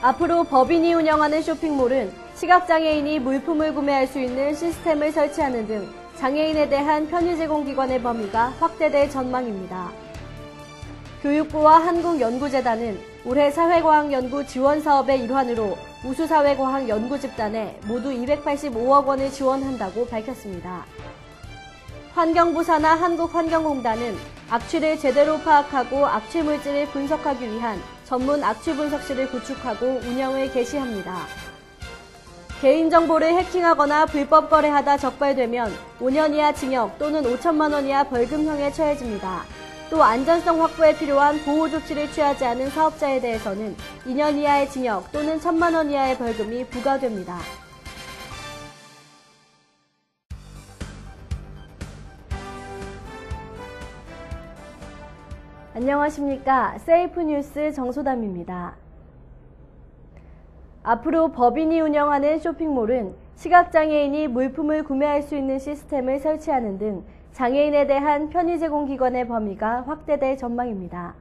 앞으로 법인이 운영하는 쇼핑몰은 시각장애인이 물품을 구매할 수 있는 시스템을 설치하는 등 장애인에 대한 편의 제공 기관의 범위가 확대될 전망입니다. 교육부와 한국연구재단은 올해 사회과학연구 지원 사업의 일환으로 우수사회과학 연구집단에 모두 285억 원을 지원한다고 밝혔습니다. 환경부 산하 한국환경공단은 악취를 제대로 파악하고 악취 물질을 분석하기 위한 전문 악취 분석실을 구축하고 운영을 개시합니다. 개인정보를 해킹하거나 불법 거래하다 적발되면 5년 이하 징역 또는 5천만 원 이하 벌금형에 처해집니다. 또 안전성 확보에 필요한 보호 조치를 취하지 않은 사업자에 대해서는 2년 이하의 징역 또는 1천만 원 이하의 벌금이 부과됩니다. 안녕하십니까. 세이프뉴스 정소담입니다. 앞으로 법인이 운영하는 쇼핑몰은 시각장애인이 물품을 구매할 수 있는 시스템을 설치하는 등 장애인에 대한 편의 제공 기관의 범위가 확대될 전망입니다.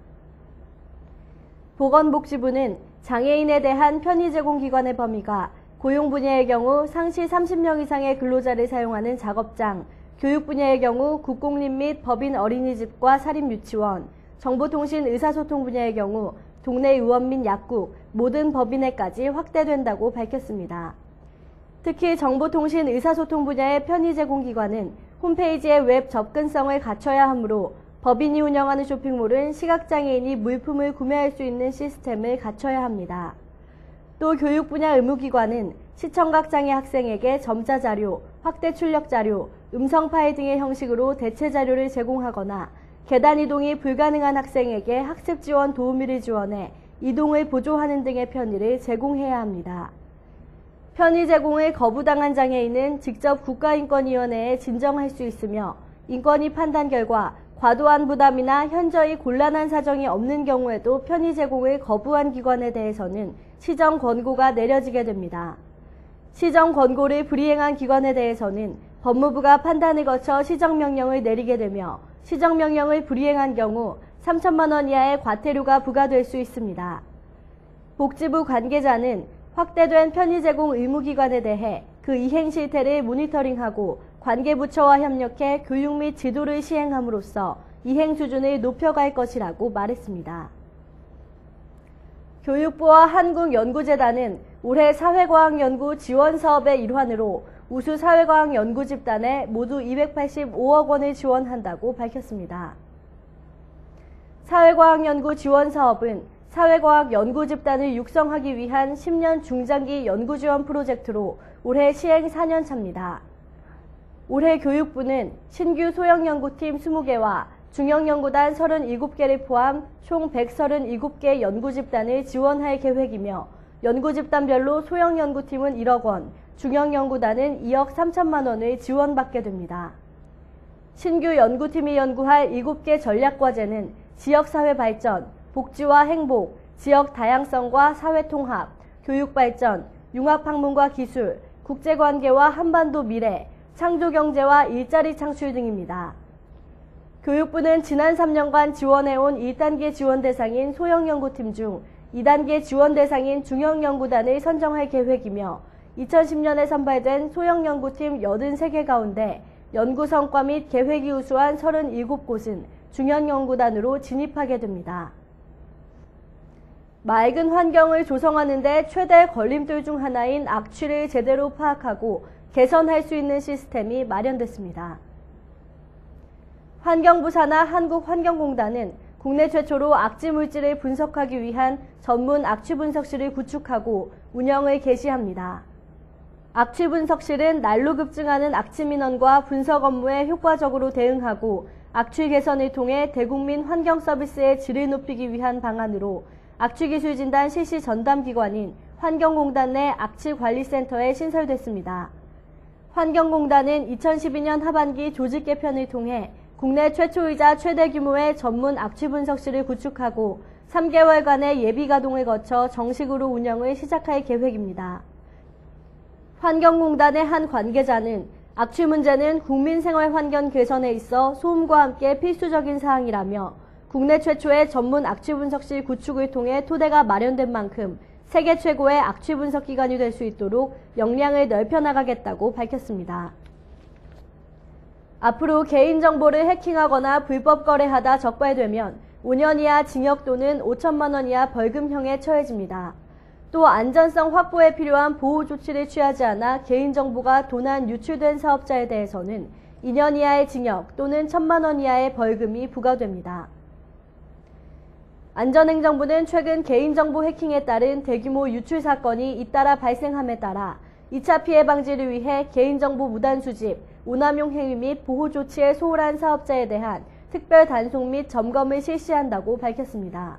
보건복지부는 장애인에 대한 편의 제공 기관의 범위가 고용 분야의 경우 상시 30명 이상의 근로자를 사용하는 작업장, 교육 분야의 경우 국공립 및 법인 어린이집과 사립유치원, 정보통신 의사소통 분야의 경우 동네 의원 및 약국, 모든 법인에까지 확대된다고 밝혔습니다. 특히 정보통신 의사소통 분야의 편의 제공 기관은 홈페이지의 웹 접근성을 갖춰야 하므로 법인이 운영하는 쇼핑몰은 시각장애인이 물품을 구매할 수 있는 시스템을 갖춰야 합니다. 또 교육 분야 의무기관은 시청각 장애 학생에게 점자 자료, 확대 출력 자료, 음성 파일 등의 형식으로 대체 자료를 제공하거나 계단 이동이 불가능한 학생에게 학습 지원 도우미를 지원해 이동을 보조하는 등의 편의를 제공해야 합니다. 편의 제공을 거부당한 장애인은 직접 국가인권위원회에 진정할 수 있으며 인권위 판단 결과 과도한 부담이나 현저히 곤란한 사정이 없는 경우에도 편의 제공을 거부한 기관에 대해서는 시정 권고가 내려지게 됩니다. 시정 권고를 불이행한 기관에 대해서는 법무부가 판단을 거쳐 시정명령을 내리게 되며 시정명령을 불이행한 경우 3천만 원 이하의 과태료가 부과될 수 있습니다. 복지부 관계자는 확대된 편의 제공 의무기관에 대해 그 이행 실태를 모니터링하고 관계부처와 협력해 교육 및 지도를 시행함으로써 이행 수준을 높여갈 것이라고 말했습니다. 교육부와 한국연구재단은 올해 사회과학연구 지원 사업의 일환으로 우수 사회과학 연구집단에 모두 285억 원을 지원한다고 밝혔습니다. 사회과학 연구 지원 사업은 사회과학 연구집단을 육성하기 위한 10년 중장기 연구지원 프로젝트로 올해 시행 4년차입니다. 올해 교육부는 신규 소형연구팀 20개와 중형연구단 37개를 포함 총 137개 연구집단을 지원할 계획이며 연구집단별로 소형연구팀은 1억 원, 중형연구단은 2억 3천만 원을 지원받게 됩니다. 신규 연구팀이 연구할 7개 전략과제는 지역사회 발전, 복지와 행복, 지역 다양성과 사회통합, 교육발전, 융합학문과 기술, 국제관계와 한반도 미래, 창조경제와 일자리 창출 등입니다. 교육부는 지난 3년간 지원해온 1단계 지원 대상인 소형연구팀 중 2단계 지원 대상인 중형연구단을 선정할 계획이며 2010년에 선발된 소형연구팀 83개 가운데 연구 성과 및 계획이 우수한 37곳은 중형연구단으로 진입하게 됩니다. 맑은 환경을 조성하는 데 최대 걸림돌 중 하나인 악취를 제대로 파악하고 개선할 수 있는 시스템이 마련됐습니다. 환경부 산하 한국환경공단은 국내 최초로 악취 물질을 분석하기 위한 전문 악취 분석실을 구축하고 운영을 개시합니다. 악취 분석실은 날로 급증하는 악취 민원과 분석 업무에 효과적으로 대응하고 악취 개선을 통해 대국민 환경 서비스의 질을 높이기 위한 방안으로 악취기술진단 실시 전담기관인 환경공단 내 악취관리센터에 신설됐습니다. 환경공단은 2012년 하반기 조직 개편을 통해 국내 최초이자 최대 규모의 전문 악취 분석실을 구축하고 3개월간의 예비 가동을 거쳐 정식으로 운영을 시작할 계획입니다. 환경공단의 한 관계자는 악취 문제는 국민 생활 환경 개선에 있어 소음과 함께 필수적인 사항이라며 국내 최초의 전문 악취 분석실 구축을 통해 토대가 마련된 만큼 세계 최고의 악취 분석 기관이 될 수 있도록 역량을 넓혀나가겠다고 밝혔습니다. 앞으로 개인정보를 해킹하거나 불법 거래하다 적발되면 5년 이하 징역 또는 5천만 원 이하 벌금형에 처해집니다. 또 안전성 확보에 필요한 보호 조치를 취하지 않아 개인정보가 도난 유출된 사업자에 대해서는 2년 이하의 징역 또는 1천만 원 이하의 벌금이 부과됩니다. 안전행정부는 최근 개인정보 해킹에 따른 대규모 유출 사건이 잇따라 발생함에 따라 2차 피해 방지를 위해 개인정보 무단 수집, 오남용 행위 및 보호 조치에 소홀한 사업자에 대한 특별 단속 및 점검을 실시한다고 밝혔습니다.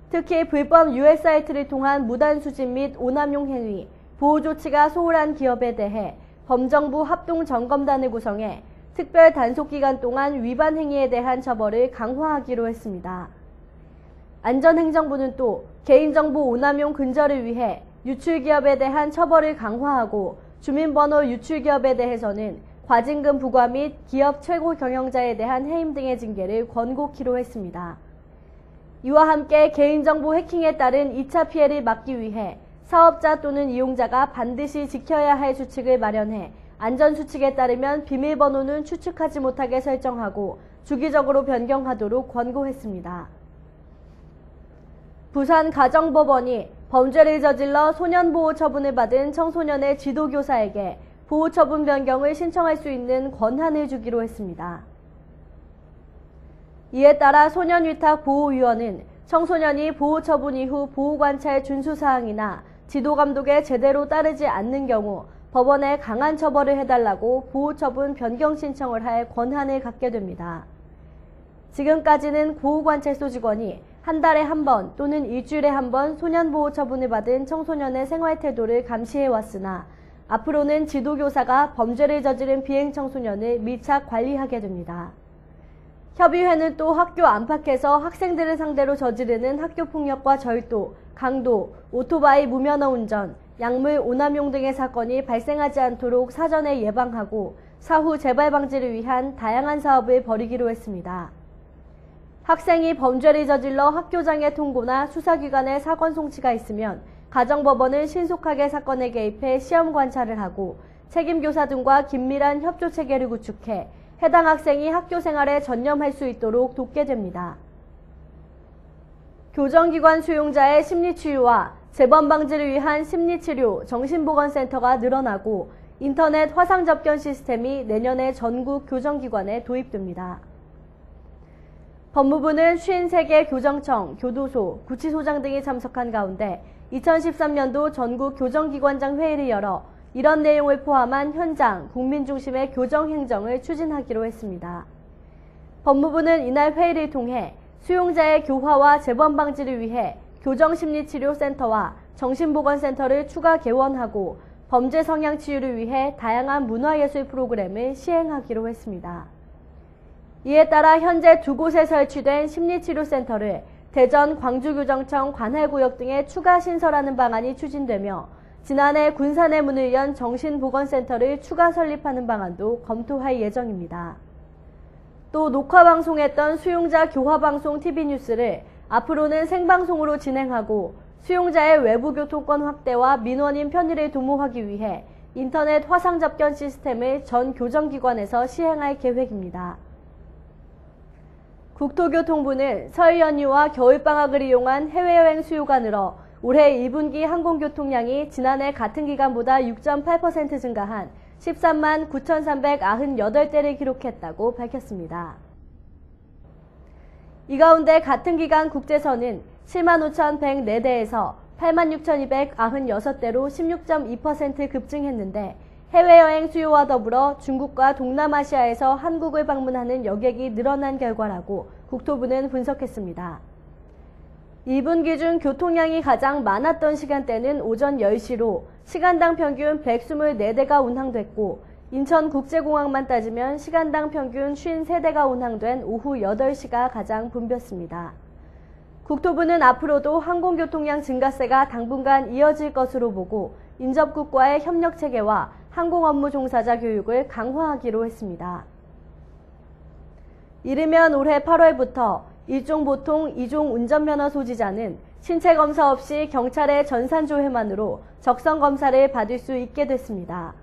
특히 불법 유해 사이트를 통한 무단 수집 및 오남용 행위, 보호 조치가 소홀한 기업에 대해 범정부 합동점검단을 구성해 특별 단속 기간 동안 위반 행위에 대한 처벌을 강화하기로 했습니다. 안전행정부는 또 개인정보 오남용 근절을 위해 유출기업에 대한 처벌을 강화하고 주민번호 유출기업에 대해서는 과징금 부과 및 기업 최고 경영자에 대한 해임 등의 징계를 권고키로 했습니다. 이와 함께 개인정보 해킹에 따른 2차 피해를 막기 위해 사업자 또는 이용자가 반드시 지켜야 할 수칙을 마련해 안전수칙에 따르면 비밀번호는 추측하지 못하게 설정하고 주기적으로 변경하도록 권고했습니다. 부산가정법원이 범죄를 저질러 소년보호 처분을 받은 청소년의 지도교사에게 보호처분 변경을 신청할 수 있는 권한을 주기로 했습니다. 이에 따라 소년위탁보호위원은 청소년이 보호처분 이후 보호관찰 준수사항이나 지도감독에 제대로 따르지 않는 경우 법원에 강한 처벌을 해달라고 보호처분 변경 신청을 할 권한을 갖게 됩니다. 지금까지는 보호관찰소 직원이 한 달에 한 번 또는 일주일에 한 번 소년보호 처분을 받은 청소년의 생활태도를 감시해왔으나 앞으로는 지도교사가 범죄를 저지른 비행청소년을 밀착 관리하게 됩니다. 협의회는 또 학교 안팎에서 학생들을 상대로 저지르는 학교폭력과 절도, 강도, 오토바이 무면허 운전, 약물 오남용 등의 사건이 발생하지 않도록 사전에 예방하고 사후 재발 방지를 위한 다양한 사업을 벌이기로 했습니다. 학생이 범죄를 저질러 학교장의 통보나 수사기관에 사건 송치가 있으면 가정법원은 신속하게 사건에 개입해 시험 관찰을 하고 책임교사 등과 긴밀한 협조체계를 구축해 해당 학생이 학교 생활에 전념할 수 있도록 돕게 됩니다. 교정기관 수용자의 심리치유와 재범 방지를 위한 심리치료, 정신보건센터가 늘어나고 인터넷 화상 접견 시스템이 내년에 전국 교정기관에 도입됩니다. 법무부는 53개 교정청, 교도소, 구치소장 등이 참석한 가운데 2013년도 전국 교정기관장 회의를 열어 이런 내용을 포함한 현장, 국민 중심의 교정행정을 추진하기로 했습니다. 법무부는 이날 회의를 통해 수용자의 교화와 재범 방지를 위해 교정심리치료센터와 정신보건센터를 추가 개원하고 범죄 성향 치유를 위해 다양한 문화예술 프로그램을 시행하기로 했습니다. 이에 따라 현재 2곳에 설치된 심리치료센터를 대전 광주교정청 관할구역 등에 추가 신설하는 방안이 추진되며 지난해 군산에 문을 연 정신보건센터를 추가 설립하는 방안도 검토할 예정입니다. 또 녹화방송했던 수용자 교화방송 TV뉴스를 앞으로는 생방송으로 진행하고 수용자의 외부 교통권 확대와 민원인 편의를 도모하기 위해 인터넷 화상 접견 시스템을 전 교정기관에서 시행할 계획입니다. 국토교통부는 설 연휴와 겨울방학을 이용한 해외여행 수요가 늘어 올해 1분기 항공교통량이 지난해 같은 기간보다 6.8% 증가한 13만 9,398대를 기록했다고 밝혔습니다. 이 가운데 같은 기간 국제선은 7만 5,104대에서 8만 6,296대로 16.2% 급증했는데 해외여행 수요와 더불어 중국과 동남아시아에서 한국을 방문하는 여객이 늘어난 결과라고 국토부는 분석했습니다. 2분기 중 교통량이 가장 많았던 시간대는 오전 10시로 시간당 평균 124대가 운항됐고 인천국제공항만 따지면 시간당 평균 53대가 운항된 오후 8시가 가장 붐볐습니다. 국토부는 앞으로도 항공교통량 증가세가 당분간 이어질 것으로 보고 인접국과의 협력체계와 항공업무 종사자 교육을 강화하기로 했습니다. 이르면 올해 8월부터 1종 보통 2종 운전면허 소지자는 신체 검사 없이 경찰의 전산 조회만으로 적성 검사를 받을 수 있게 됐습니다.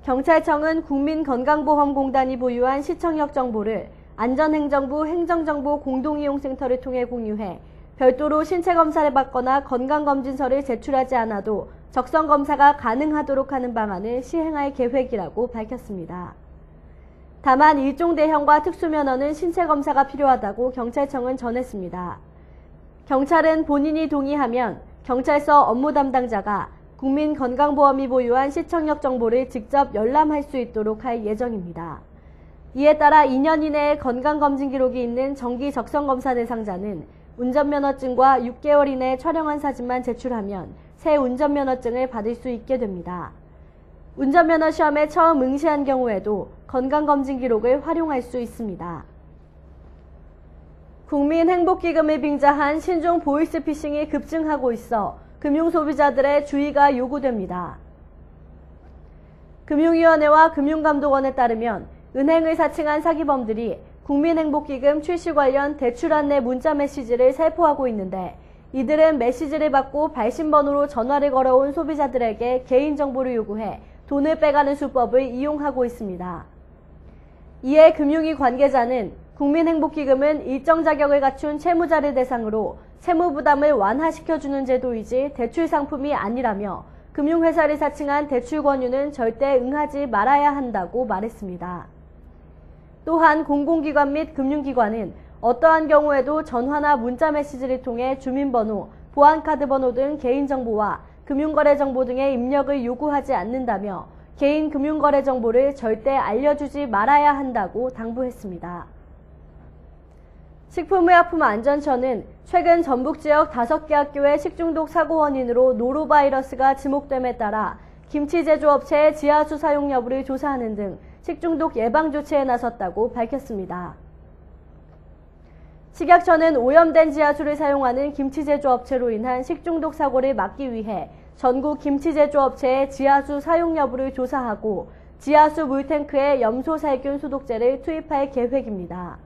경찰청은 국민건강보험공단이 보유한 시청역 정보를 안전행정부 행정정보 공동이용센터를 통해 공유해 별도로 신체 검사를 받거나 건강검진서를 제출하지 않아도 적성 검사가 가능하도록 하는 방안을 시행할 계획이라고 밝혔습니다. 다만 일종 대형과 특수면허는 신체 검사가 필요하다고 경찰청은 전했습니다. 경찰은 본인이 동의하면 경찰서 업무 담당자가 국민건강보험이 보유한 시청역 정보를 직접 열람할 수 있도록 할 예정입니다. 이에 따라 2년 이내에 건강검진 기록이 있는 정기 적성검사 대상자는 운전면허증과 6개월 이내에 촬영한 사진만 제출하면 새 운전면허증을 받을 수 있게 됩니다. 운전면허 시험에 처음 응시한 경우에도 건강검진 기록을 활용할 수 있습니다. 국민행복기금을 빙자한 신종 보이스피싱이 급증하고 있어 금융소비자들의 주의가 요구됩니다. 금융위원회와 금융감독원에 따르면 은행을 사칭한 사기범들이 국민행복기금 출시 관련 대출 안내 문자 메시지를 살포하고 있는데 이들은 메시지를 받고 발신번호로 전화를 걸어온 소비자들에게 개인정보를 요구해 돈을 빼가는 수법을 이용하고 있습니다. 이에 금융위 관계자는 국민행복기금은 일정 자격을 갖춘 채무자를 대상으로 채무부담을 완화시켜주는 제도이지 대출 상품이 아니라며 금융회사를 사칭한 대출 권유는 절대 응하지 말아야 한다고 말했습니다. 또한 공공기관 및 금융기관은 어떠한 경우에도 전화나 문자 메시지를 통해 주민번호, 보안카드 번호 등 개인정보와 금융거래정보 등의 입력을 요구하지 않는다며 개인 금융거래 정보를 절대 알려주지 말아야 한다고 당부했습니다. 식품의약품안전처는 최근 전북 지역 5개 학교의 식중독 사고 원인으로 노로바이러스가 지목됨에 따라 김치 제조업체의 지하수 사용 여부를 조사하는 등 식중독 예방 조치에 나섰다고 밝혔습니다. 식약처는 오염된 지하수를 사용하는 김치 제조업체로 인한 식중독 사고를 막기 위해 전국 김치 제조업체의 지하수 사용 여부를 조사하고 지하수 물탱크에 염소살균 소독제를 투입할 계획입니다.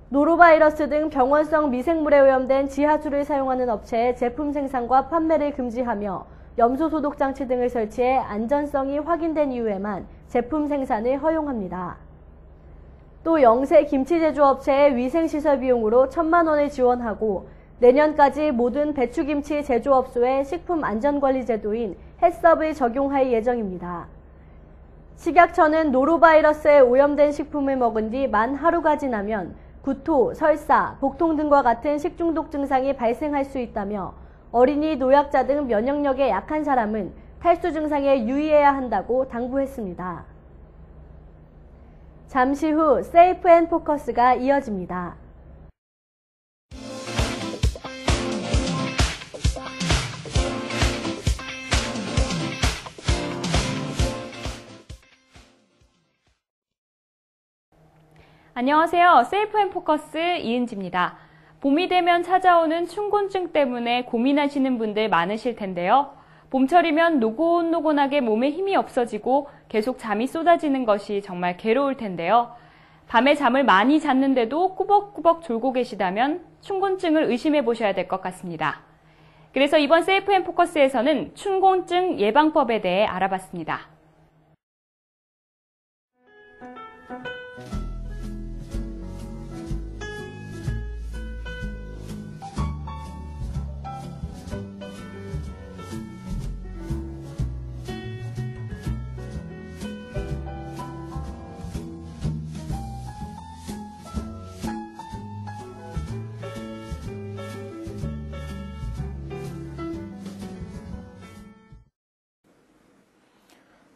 노로바이러스 등 병원성 미생물에 오염된 지하수를 사용하는 업체의 제품 생산과 판매를 금지하며 염소 소독 장치 등을 설치해 안전성이 확인된 이후에만 제품 생산을 허용합니다. 또 영세 김치 제조업체의 위생시설 비용으로 1,000만 원을 지원하고 내년까지 모든 배추김치 제조업소에 식품안전관리 제도인 햇섭을 적용할 예정입니다. 식약처는 노로바이러스에 오염된 식품을 먹은 뒤 만 하루가 지나면 구토, 설사, 복통 등과 같은 식중독 증상이 발생할 수 있다며 어린이, 노약자 등 면역력에 약한 사람은 탈수 증상에 유의해야 한다고 당부했습니다. 잠시 후 세이프 앤 포커스가 이어집니다. 안녕하세요. 세이프 앤 포커스 이은지입니다. 봄이 되면 찾아오는 춘곤증 때문에 고민하시는 분들 많으실 텐데요. 봄철이면 노곤노곤하게 몸에 힘이 없어지고 계속 잠이 쏟아지는 것이 정말 괴로울 텐데요. 밤에 잠을 많이 잤는데도 꾸벅꾸벅 졸고 계시다면 춘곤증을 의심해 보셔야 될 것 같습니다. 그래서 이번 세이프 앤 포커스에서는 춘곤증 예방법에 대해 알아봤습니다.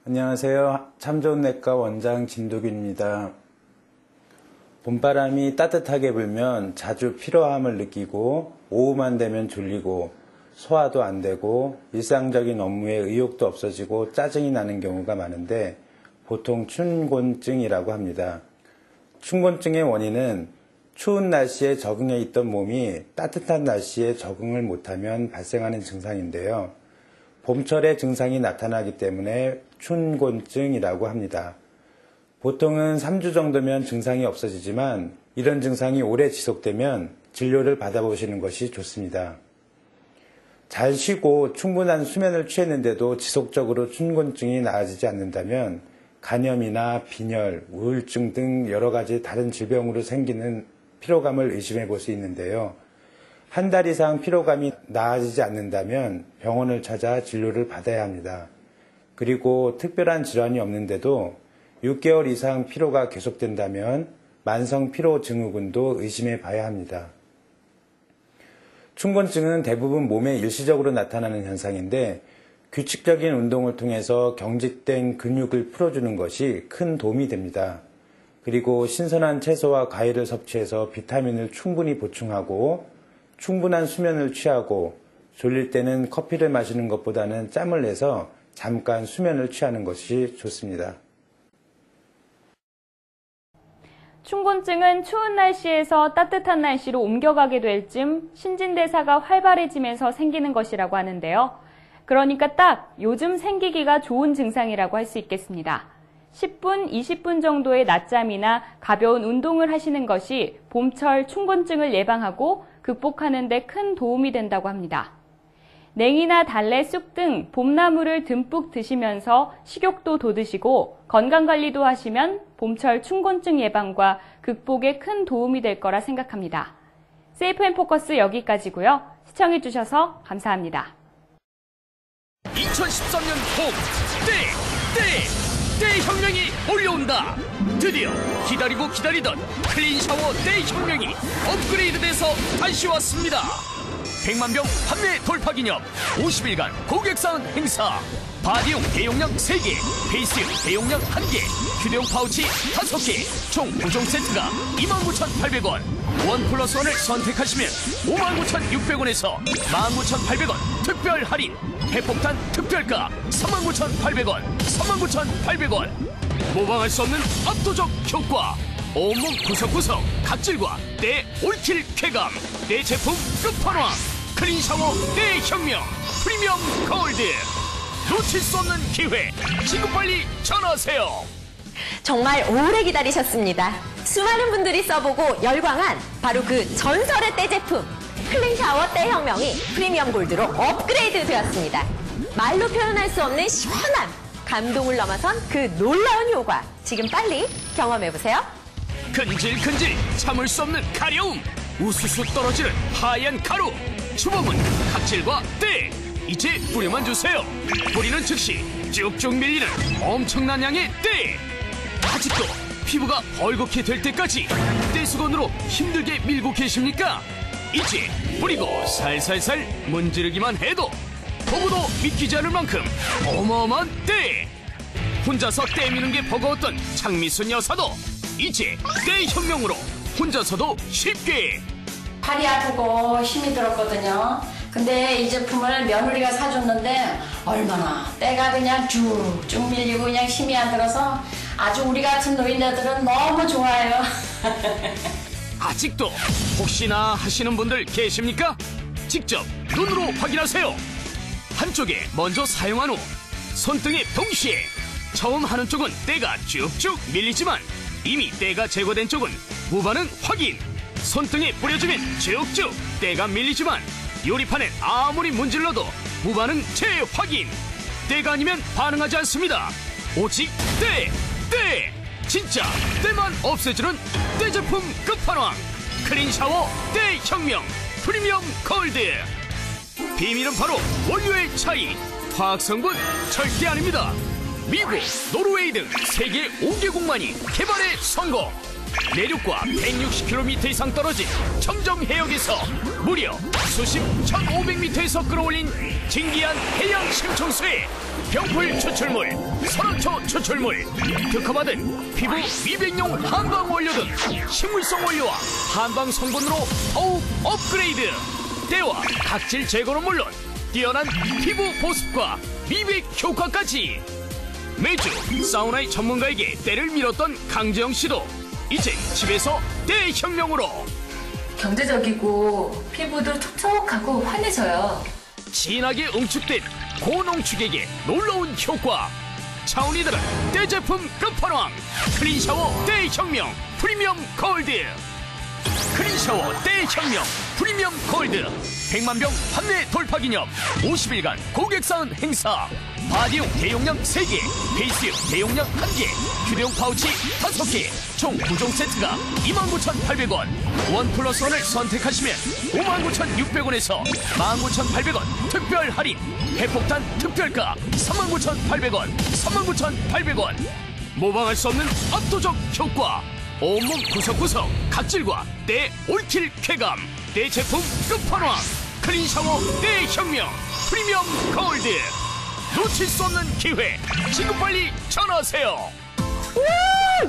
안녕하세요. 참 좋은 내과 원장 진도균입니다. 봄바람이 따뜻하게 불면 자주 피로함을 느끼고 오후만 되면 졸리고 소화도 안 되고 일상적인 업무에 의욕도 없어지고 짜증이 나는 경우가 많은데 보통 춘곤증이라고 합니다. 춘곤증의 원인은 추운 날씨에 적응해 있던 몸이 따뜻한 날씨에 적응을 못하면 발생하는 증상인데요. 봄철에 증상이 나타나기 때문에 춘곤증이라고 합니다. 보통은 3주 정도면 증상이 없어지지만 이런 증상이 오래 지속되면 진료를 받아보시는 것이 좋습니다. 잘 쉬고 충분한 수면을 취했는데도 지속적으로 춘곤증이 나아지지 않는다면 간염이나 빈혈, 우울증 등 여러 가지 다른 질병으로 생기는 피로감을 의심해 볼 수 있는데요. 한 달 이상 피로감이 나아지지 않는다면 병원을 찾아 진료를 받아야 합니다. 그리고 특별한 질환이 없는데도 6개월 이상 피로가 계속된다면 만성 피로 증후군도 의심해 봐야 합니다. 춘곤증은 대부분 몸에 일시적으로 나타나는 현상인데 규칙적인 운동을 통해서 경직된 근육을 풀어주는 것이 큰 도움이 됩니다. 그리고 신선한 채소와 과일을 섭취해서 비타민을 충분히 보충하고 충분한 수면을 취하고 졸릴 때는 커피를 마시는 것보다는 짬을 내서 잠깐 수면을 취하는 것이 좋습니다. 춘곤증은 추운 날씨에서 따뜻한 날씨로 옮겨가게 될 즈음 신진대사가 활발해지면서 생기는 것이라고 하는데요. 그러니까 딱 요즘 생기기가 좋은 증상이라고 할 수 있겠습니다. 10분, 20분 정도의 낮잠이나 가벼운 운동을 하시는 것이 봄철 춘곤증을 예방하고 극복하는 데 큰 도움이 된다고 합니다. 냉이나 달래, 쑥 등 봄나물을 듬뿍 드시면서 식욕도 돋으시고 건강관리도 하시면 봄철 춘곤증 예방과 극복에 큰 도움이 될 거라 생각합니다. 세이프앤포커스 여기까지고요. 시청해주셔서 감사합니다. 2013년 봄, 때 혁명이 몰려온다. 드디어 기다리고 기다리던 클린샤워 때 혁명이 업그레이드돼서 다시 왔습니다. 100만 병 판매 돌파 기념 50일간 고객사은 행사. 바디용 대용량 3개, 베이스용 대용량 1개, 휴대용 파우치 5개, 총 9종 세트가 29,800원. 원 플러스 원을 선택하시면 59,600원에서 19,800원 특별 할인. 핵폭탄 특별가 39,800원, 39,800원. 모방할 수 없는 압도적 효과. 온몸 구석구석 각질과 때 올킬 쾌감. 때 제품 끝판왕. 클린샤워 때 혁명 프리미엄 골드. 놓칠 수 없는 기회. 지금 빨리 전화하세요. 정말 오래 기다리셨습니다. 수많은 분들이 써보고 열광한 바로 그 전설의 때 제품. 클린샤워 때 혁명이 프리미엄 골드로 업그레이드 되었습니다. 말로 표현할 수 없는 시원함, 감동을 넘어선 그 놀라운 효과. 지금 빨리 경험해보세요. 근질근질 참을 수 없는 가려움. 우수수 떨어지는 하얀 가루. 주범은 각질과 때. 이제 뿌려만 주세요. 뿌리는 즉시 쭉쭉 밀리는 엄청난 양의 때. 아직도 피부가 벌겋게 될 때까지 떼수건으로 힘들게 밀고 계십니까? 이제 뿌리고 살살살 문지르기만 해도 보고도 믿기지 않을 만큼 어마어마한 때. 혼자서 때 미는 게 버거웠던 장미순 여사도 이제 때 혁명으로 혼자서도 쉽게. 팔이 아프고 힘이 들었거든요. 근데 이 제품을 며느리가 사줬는데 얼마나 때가 그냥 쭉쭉 밀리고 그냥 힘이 안 들어서 아주 우리 같은 노인네들은 너무 좋아요. 아직도 혹시나 하시는 분들 계십니까? 직접 눈으로 확인하세요. 한쪽에 먼저 사용한 후 손등에 동시에 처음 하는 쪽은 때가 쭉쭉 밀리지만 이미 때가 제거된 쪽은 무반응 확인. 손등에 뿌려주면 쭉쭉 때가 밀리지만 요리판엔 아무리 문질러도 무반응 재확인. 때가 아니면 반응하지 않습니다. 오직 때. 진짜 때만 없애주는 때 제품 끝판왕. 클린샤워 때 혁명 프리미엄 골드. 비밀은 바로 원료의 차이. 화학성분 절대 아닙니다. 미국, 노르웨이 등 세계 5개국만이 개발에 성공. 내륙과 160km 이상 떨어진 청정 해역에서 무려 수심 1,500m에서 끌어올린 진기한 해양 심청수에 병풀 추출물, 설화초 추출물, 특허받은 피부 미백용 한방 원료 등 식물성 원료와 한방 성분으로 더욱 업그레이드. 때와 각질 제거는 물론 뛰어난 피부 보습과 미백 효과까지. 매주 사우나의 전문가에게 때를 밀었던 강재영 씨도 이제 집에서 때 혁명으로. 경제적이고 피부도 촉촉하고 환해져요. 진하게 응축된 고농축액의 놀라운 효과. 차은이들은 때 제품 끝판왕. 클린샤워 때 혁명 프리미엄 골드. 클린샤워 대혁명 프리미엄 골드 100만 병 판매 돌파 기념 50일간 고객 사은 행사. 바디용 대용량 3개, 베이스용 대용량 1개, 휴대용 파우치 5개, 총 9종 세트가 29,800원. 원 플러스 원을 선택하시면 59,600원에서 19,800원 특별 할인. 핵폭탄 특별가 39,800원, 39,800원. 모방할 수 없는 압도적 효과. 온몸 구석구석 각질과 때 올킬 쾌감. 때 제품 끝판왕 클린샤워 대혁명 프리미엄 골드. 놓칠 수 없는 기회. 지금 빨리 전화하세요.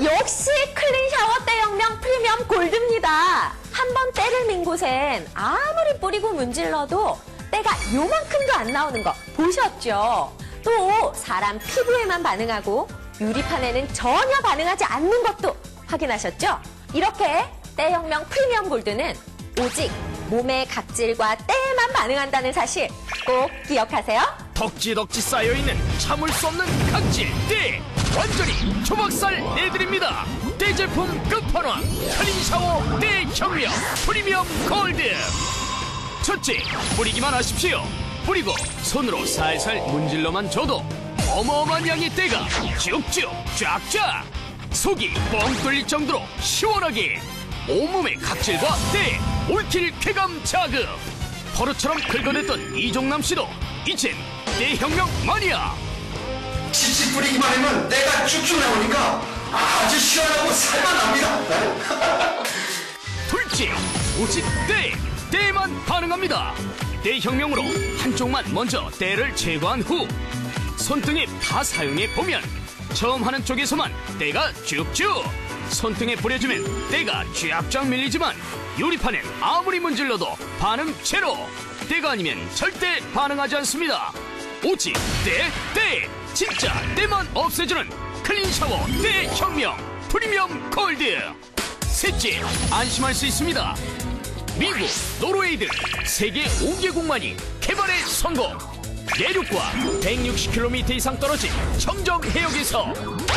역시 클린샤워 대혁명 프리미엄 골드입니다. 한번 때를 민 곳엔 아무리 뿌리고 문질러도 때가 요만큼도 안 나오는 거 보셨죠? 또 사람 피부에만 반응하고 유리판에는 전혀 반응하지 않는 것도 확인하셨죠? 이렇게 때혁명 프리미엄 골드는 오직 몸의 각질과 때에만 반응한다는 사실 꼭 기억하세요. 덕지덕지 쌓여있는 참을 수 없는 각질 때 완전히 초박살 내드립니다. 때 제품 끝판왕 클린샤워 대혁명 프리미엄 골드. 첫째, 뿌리기만 하십시오. 뿌리고 손으로 살살 문질러만 줘도 어마어마한 양의 때가 쭉쭉 쫙쫙 속이 뻥 뚫릴 정도로 시원하게 온몸의 각질과 때 올킬 쾌감 자극. 버릇처럼 긁어댔던 이종남 씨도 이젠 때혁명 마니아. 지지 뿌리기만 하면 때가 쭉쭉 나오니까 아주 시원하고 살만합니다. 둘째, 오직 때만 가능합니다. 때혁명으로 한쪽만 먼저 때를 제거한 후 손등에 다 사용해 보면 처음 하는 쪽에서만 때가 쭉쭉, 손등에 뿌려주면 때가 쫙쫙 밀리지만 유리판엔 아무리 문질러도 반응 제로. 때가 아니면 절대 반응하지 않습니다. 오직 때 진짜 때만 없애주는 클린샤워 때혁명 프리미엄 골드. 셋째, 안심할 수 있습니다. 미국, 노르웨이 등 세계 5개국만이 개발에 성공. 내륙과 160km 이상 떨어진 청정 해역에서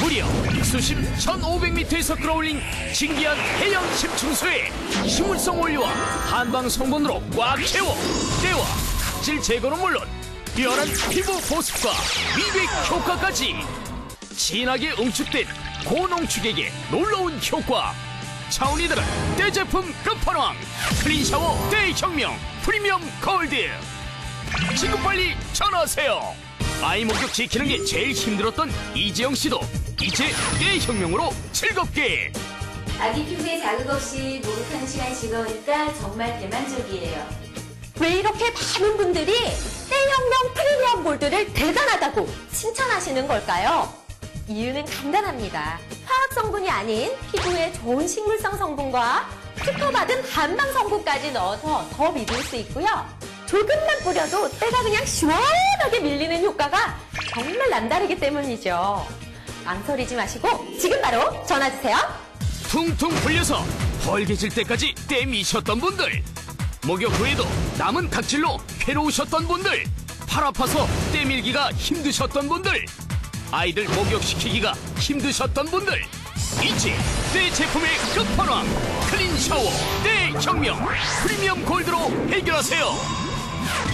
무려 수심 1500m에서 끌어올린 신기한 해양 심층수에 식물성 원료와 한방 성분으로 꽉 채워 때와 각질 제거는 물론 뛰어난 피부 보습과 미백 효과까지. 진하게 응축된 고농축액의 놀라운 효과. 차원이 다른 때 제품 끝판왕 클린샤워 때혁명 프리미엄 골드. 지금 빨리 전화하세요. 아이 목욕 지키는 게 제일 힘들었던 이지영 씨도 이제 때혁명으로 즐겁게. 아기 피부에 자극 없이 목욕하는 시간이 즐거우니까 정말 대만족이에요. 왜 이렇게 많은 분들이 때혁명 프리미엄 골드를 대단하다고 칭찬하시는 걸까요? 이유는 간단합니다. 화학 성분이 아닌 피부에 좋은 식물성 성분과 특허받은 한방 성분까지 넣어서 더 믿을 수 있고요. 조금만 뿌려도 때가 그냥 시원하게 밀리는 효과가 정말 남다르기 때문이죠. 망설이지 마시고 지금 바로 전화주세요. 퉁퉁 불려서 헐개질 때까지 때 미셨던 분들, 목욕 후에도 남은 각질로 괴로우셨던 분들, 팔 아파서 때 밀기가 힘드셨던 분들, 아이들 목욕시키기가 힘드셨던 분들, 이제 때 제품의 끝판왕 클린샤워 때혁명 프리미엄 골드로 해결하세요.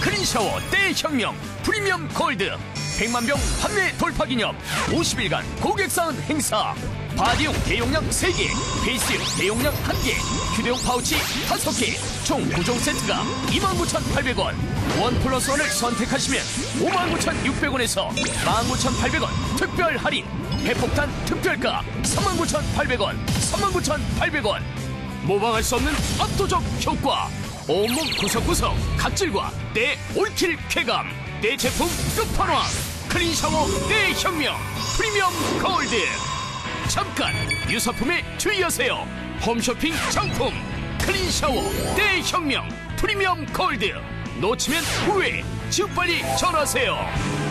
클린샤워 때혁명 프리미엄 골드 100만 병 판매 돌파 기념 50일간 고객 사은 행사. 바디용 대용량 3개, 베이스용 대용량 1개, 휴대용 파우치 5개, 총 9종 세트가 29,800원. 원 플러스 원을 선택하시면 59,600원에서 19,800원 특별 할인. 핵폭탄 특별가 39,800원, 39,800원. 모방할 수 없는 압도적 효과. 온몸 구석구석 각질과 때 올킬 쾌감. 때 제품 끝판왕 클린샤워 때혁명 프리미엄 골드. 잠깐 유사품에 주의하세요. 홈쇼핑 상품 클린샤워 때혁명 프리미엄 골드. 놓치면 후회. 지금 빨리 전화하세요.